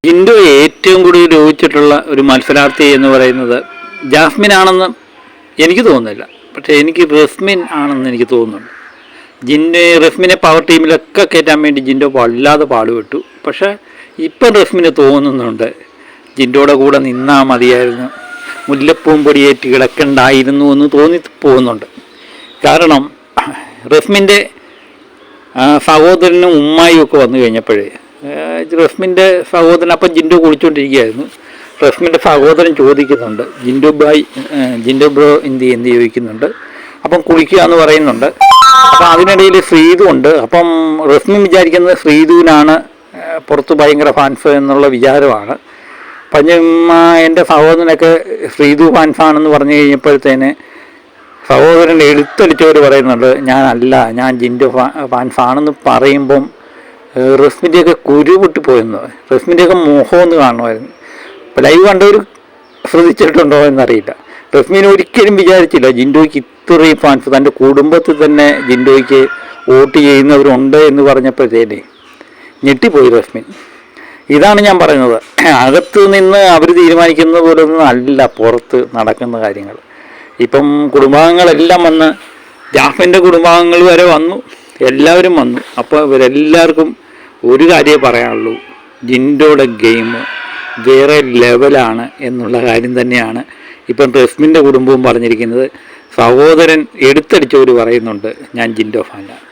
ജിൻഡോ ഏറ്റവും കൂടുതൽ യോജിച്ചിട്ടുള്ള ഒരു മത്സരാർത്ഥി എന്ന് പറയുന്നത് ജാസ്മിൻ ആണെന്ന് എനിക്ക് തോന്നുന്നില്ല. പക്ഷേ എനിക്ക് റസ്മിൻ ആണെന്ന് എനിക്ക് തോന്നുന്നുണ്ട്. റസ്മിനെ പവർ ടീമിലൊക്കെ കയറ്റാൻ വേണ്ടി ജിൻഡോ വല്ലാതെ പാടുപെട്ടു. പക്ഷേ ഇപ്പം റസ്മിന് തോന്നുന്നുണ്ട് ജിൻഡോയുടെ കൂടെ നിന്നാൽ മതിയായിരുന്നു, മുല്ലപ്പൂവും പൊടിയേറ്റ് കിടക്കണ്ടായിരുന്നു എന്ന് തോന്നി പോകുന്നുണ്ട്. കാരണം റസ്മിൻ്റെ സഹോദരനും ഉമ്മായും ഒക്കെ വന്നു കഴിഞ്ഞപ്പോഴേ റസ്മിൻ്റെ സഹോദരൻ അപ്പം ജിൻഡോ കുളിച്ചുകൊണ്ടിരിക്കുകയായിരുന്നു. റസ്മിൻ്റെ സഹോദരൻ ചോദിക്കുന്നുണ്ട്, ജിൻഡോ ബ്രോ എന്ത് ചോദിക്കുന്നുണ്ട്. അപ്പം കുളിക്കുക എന്ന് പറയുന്നുണ്ട്. അപ്പം അതിനിടയിൽ ശ്രീതു ഉണ്ട്. അപ്പം റസ്മിൻ വിചാരിക്കുന്നത് ശ്രീതുവിനാണ് പുറത്ത് ഭയങ്കര ഫാൻസ് എന്നുള്ള വിചാരമാണ്. എൻ്റെ സഹോദരനൊക്കെ ശ്രീതു ഫാൻസാണെന്ന് പറഞ്ഞു കഴിഞ്ഞപ്പോഴത്തേന് സഹോദരൻ എടുത്തടിച്ചവർ പറയുന്നുണ്ട് ഞാൻ ജിൻഡോ ഫാൻസാണെന്ന് പറയുമ്പം റസ്മിൻ്റെയൊക്കെ കുരുപൊട്ടിപ്പോയെന്ന്, റസ്മിൻ്റെയൊക്കെ മുഖമൊന്ന് കാണുമായിരുന്നു. ഇപ്പോൾ ലൈവ് കണ്ടവർ ശ്രദ്ധിച്ചിട്ടുണ്ടോ എന്നറിയില്ല. റസ്മിൻ ഒരിക്കലും വിചാരിച്ചില്ല ജിൻഡോയ്ക്ക് ഇത്രയും ഫാൻസ്, തൻ്റെ കുടുംബത്തിൽ തന്നെ ജിൻഡോയ്ക്ക് വോട്ട് ചെയ്യുന്നവരുണ്ട് എന്ന് പറഞ്ഞപ്പോഴത്തേനെ ഞെട്ടിപ്പോയി റസ്മിൻ. ഇതാണ് ഞാൻ പറയുന്നത്, അകത്ത് നിന്ന് അവർ തീരുമാനിക്കുന്നത് പോലൊന്നും അല്ല പുറത്ത് നടക്കുന്ന കാര്യങ്ങൾ. ഇപ്പം കുടുംബാംഗങ്ങളെല്ലാം വന്ന്, ജാഫിൻ്റെ കുടുംബാംഗങ്ങൾ വരെ വന്നു, എല്ലാവരും വന്നു. അപ്പോൾ ഇവരെല്ലാവർക്കും ഒരു കാര്യമേ പറയാനുള്ളൂ, ജിൻഡോയുടെ ഗെയിം വേറെ ലെവലാണ് എന്നുള്ള കാര്യം തന്നെയാണ് ഇപ്പം റസ്മിൻ്റെ കുടുംബവും പറഞ്ഞിരിക്കുന്നത്. സഹോദരൻ എടുത്തടിച്ചവർ പറയുന്നുണ്ട് ഞാൻ ജിൻഡോ ഫാനാണ്.